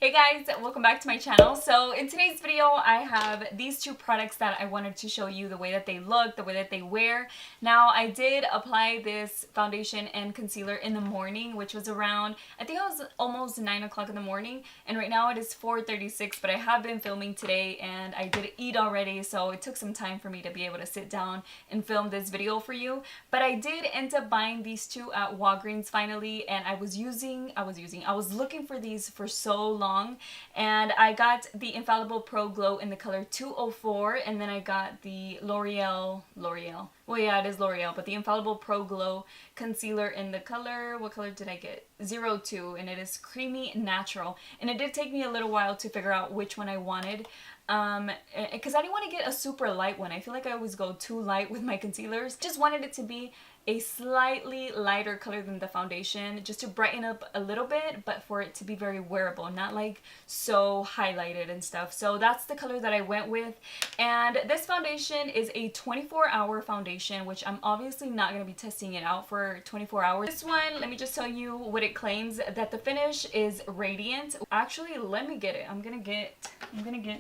Hey guys, welcome back to my channel. So in today's video, I have these two products that I wanted to show you the way that they look, the way that they wear. Now, I did apply this foundation and concealer in the morning, which was around, I think it was almost 9 o'clock in the morning. And right now it is 4:36, but I have been filming today and I did eat already, so it took some time for me to be able to sit down and film this video for you. But I did end up buying these two at Walgreens finally, and I was looking for these for so long. And I got the Infallible Pro Glow in the color 204, and then I got the L'Oreal, well yeah, it is L'Oreal, but the Infallible Pro Glow concealer in the color, what color did I get? 02, and it is Creamy Natural. And it did take me a little while to figure out which one I wanted, because I didn't want to get a super light one. I feel like I always go too light with my concealers. Just wanted it to be a slightly lighter color than the foundation, just to brighten up a little bit, but for it to be very wearable, not like so highlighted and stuff. So that's the color that I went with. And this foundation is a 24-hour foundation, which I'm obviously not going to be testing it out for 24 hours. This one, let me just tell you what it claims, that the finish is radiant. Actually, let me get it. I'm gonna get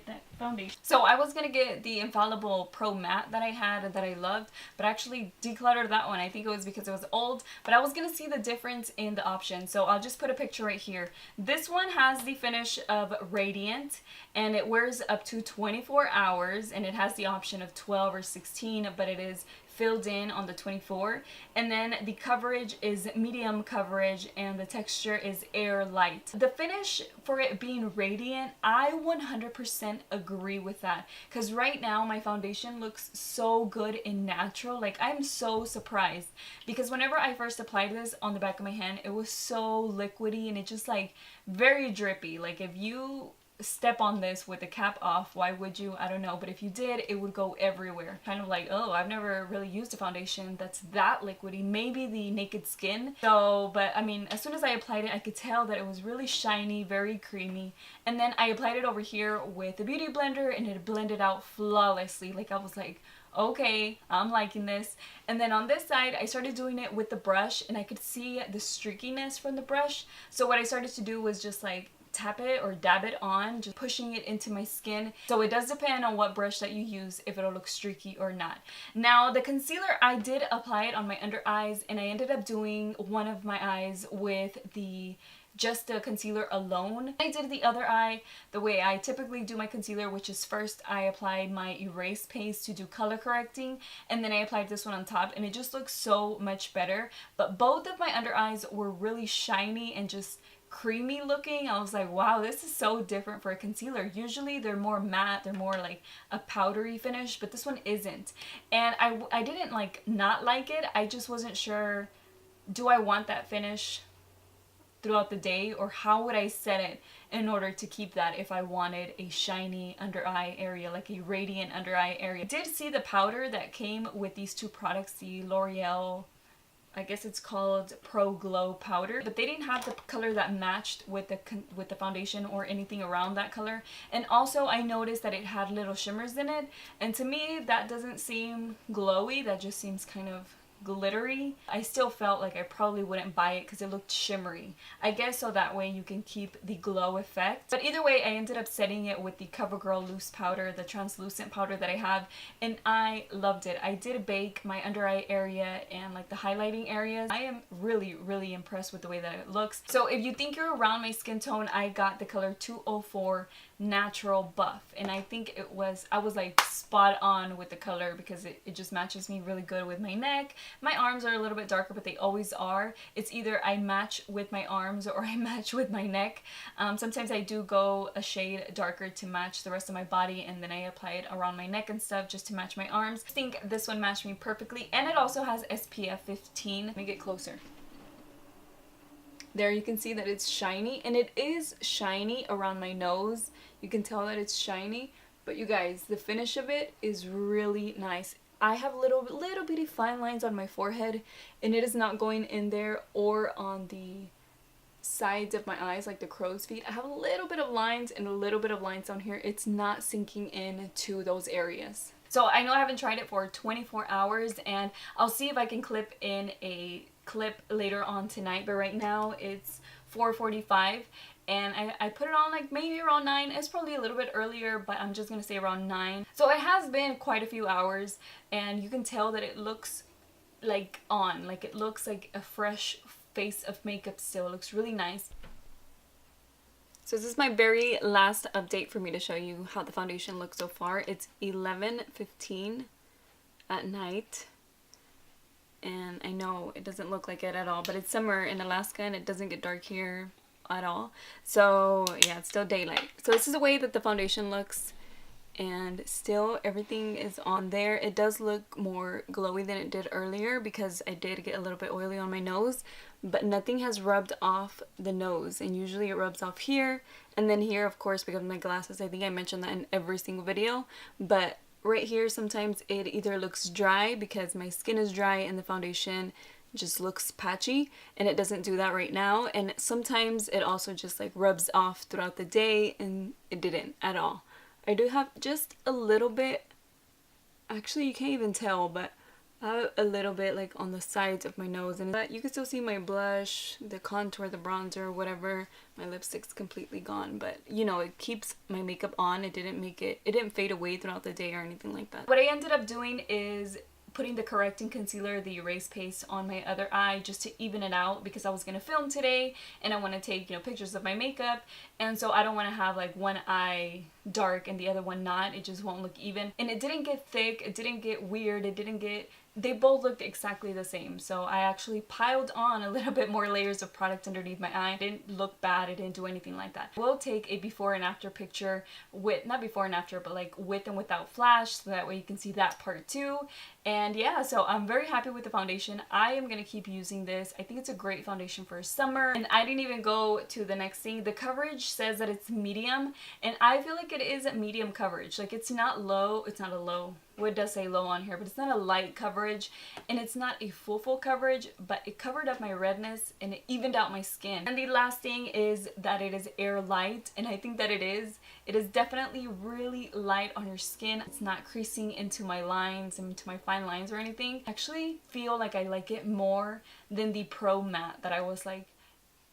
that foundation. So I was gonna get the Infallible Pro Matte that I had and that I loved, but I actually decluttered that one. I think it was because it was old, but I was gonna see the difference in the options, so I'll just put a picture right here. This one has the finish of radiant, and it wears up to 24 hours, and it has the option of 12 or 16, but it is filled in on the 24. And then the coverage is medium coverage, and the texture is air light. The finish for it being radiant, I 100% agree with that, because right now my foundation looks so good and natural. Like, I'm so surprised, because whenever I first applied this on the back of my hand, it was so liquidy and it just like very drippy. Like, if you step on this with the cap off, why would you? I don't know, but if you did, it would go everywhere. Kind of like, oh, I've never really used a foundation that's that liquidy. Maybe the Naked Skin. So, but I mean, as soon as I applied it, I could tell that it was really shiny, very creamy. And then I applied it over here with the beauty blender, and it blended out flawlessly. Like, I was like, okay, I'm liking this. And then on this side, I started doing it with the brush, and I could see the streakiness from the brush. So what I started to do was just like tap it or dab it on, just pushing it into my skin. So it does depend on what brush that you use if it'll look streaky or not. Now, the concealer, I did apply it on my under eyes, and I ended up doing one of my eyes with just the concealer alone. I did the other eye the way I typically do my concealer, which is first I applied my erase paste to do color correcting, and then I applied this one on top, and it just looks so much better. But both of my under eyes were really shiny and just creamy looking. I was like, wow, this is so different for a concealer. Usually they're more matte, they're more like a powdery finish, but this one isn't. And I didn't like not like it, I just wasn't sure, do I want that finish throughout the day, or how would I set it in order to keep that if I wanted a shiny under eye area, like a radiant under eye area. I did see the powder that came with these two products, the L'Oreal, I guess it's called Pro Glow powder, but they didn't have the color that matched with the foundation or anything around that color. And also I noticed that it had little shimmers in it, and to me that doesn't seem glowy, that just seems kind of glittery. I still felt like I probably wouldn't buy it because it looked shimmery. I guess so that way you can keep the glow effect. But either way, I ended up setting it with the CoverGirl loose powder, the translucent powder that I have, and I loved it. I did bake my under eye area and like the highlighting areas. I am really impressed with the way that it looks. So if you think you're around my skin tone, I got the color 204 Natural Buff, and I think I was like spot on with the color, because it just matches me really good with my neck. My arms are a little bit darker, but they always are. It's either I match with my arms or I match with my neck. Sometimes I do go a shade darker to match the rest of my body, and then I apply it around my neck and stuff just to match my arms. I think this one matched me perfectly, and it also has SPF 15. Let me get closer. There you can see that it's shiny, and it is shiny around my nose. You can tell that it's shiny, but you guys, the finish of it is really nice. I have little bitty fine lines on my forehead, and it is not going in there or on the sides of my eyes like the crow's feet. I have a little bit of lines and a little bit of lines down here. It's not sinking in to those areas. So I know I haven't tried it for 24 hours, and I'll see if I can clip in a clip later on tonight, but right now it's 4:45, and I put it on like maybe around 9. It's probably a little bit earlier, but I'm just gonna say around 9. So it has been quite a few hours, and you can tell that it looks like on, like it looks like a fresh face of makeup still. It looks really nice. So this is my very last update for me to show you how the foundation looks so far. It's 11:15 at night. And I know it doesn't look like it at all, but it's summer in Alaska and it doesn't get dark here at all. So yeah, it's still daylight. So this is the way that the foundation looks, and still everything is on there. It does look more glowy than it did earlier because I did get a little bit oily on my nose, but nothing has rubbed off the nose, and usually it rubs off here and then here, of course, because of my glasses. I think I mentioned that in every single video, but right here sometimes it either looks dry because my skin is dry and the foundation just looks patchy, and it doesn't do that right now. And sometimes it also just like rubs off throughout the day, and it didn't at all. I do have just a little bit, actually you can't even tell, but I have a little bit like on the sides of my nose, and you can still see my blush, the contour, the bronzer, whatever. My lipstick's completely gone, but you know, it keeps my makeup on. It didn't fade away throughout the day or anything like that. What I ended up doing is putting the correcting concealer, the erase paste, on my other eye just to even it out, because I was gonna film today and I want to take, you know, pictures of my makeup, and so I don't want to have like one eye dark and the other one not. It just won't look even, and it didn't get thick, it didn't get weird, they both looked exactly the same. So I actually piled on a little bit more layers of product underneath my eye. It didn't look bad, it didn't do anything like that. We'll take a before and after picture with, not before and after, but like with and without flash, so that way you can see that part too. And yeah, so I'm very happy with the foundation. I am gonna keep using this. I think it's a great foundation for summer. And I didn't even go to the next thing. The coverage says that it's medium, and I feel like it is a medium coverage. Like it's not low, it's not a low. Well, it does say low on here, but it's not a light coverage, and it's not a full coverage, but it covered up my redness and it evened out my skin. And the last thing is that it is air light, and I think that it is. It is definitely really light on your skin. It's not creasing into my lines, into my fine lines or anything. I actually feel like I like it more than the Pro Matte that I was like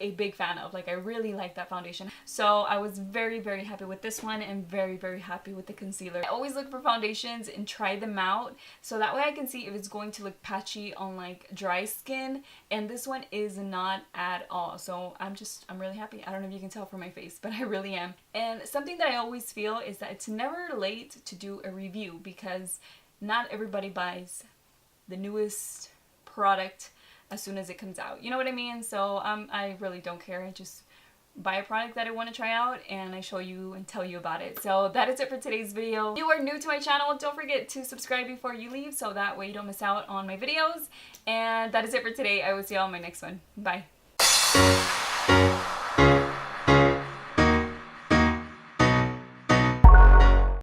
a big fan of. Like I really like that foundation. So I was very happy with this one, and very happy with the concealer. I always look for foundations and try them out, so that way I can see if it's going to look patchy on like dry skin, and this one is not at all. So I'm really happy. I don't know if you can tell from my face, but I really am. And something that I always feel is that it's never late to do a review, because not everybody buys the newest product as soon as it comes out. You know what I mean? So I really don't care. I just buy a product that I want to try out, and I show you and tell you about it. So that is it for today's video. If you are new to my channel, don't forget to subscribe before you leave, so that way you don't miss out on my videos. And that is it for today. I will see you all in my next one. Bye.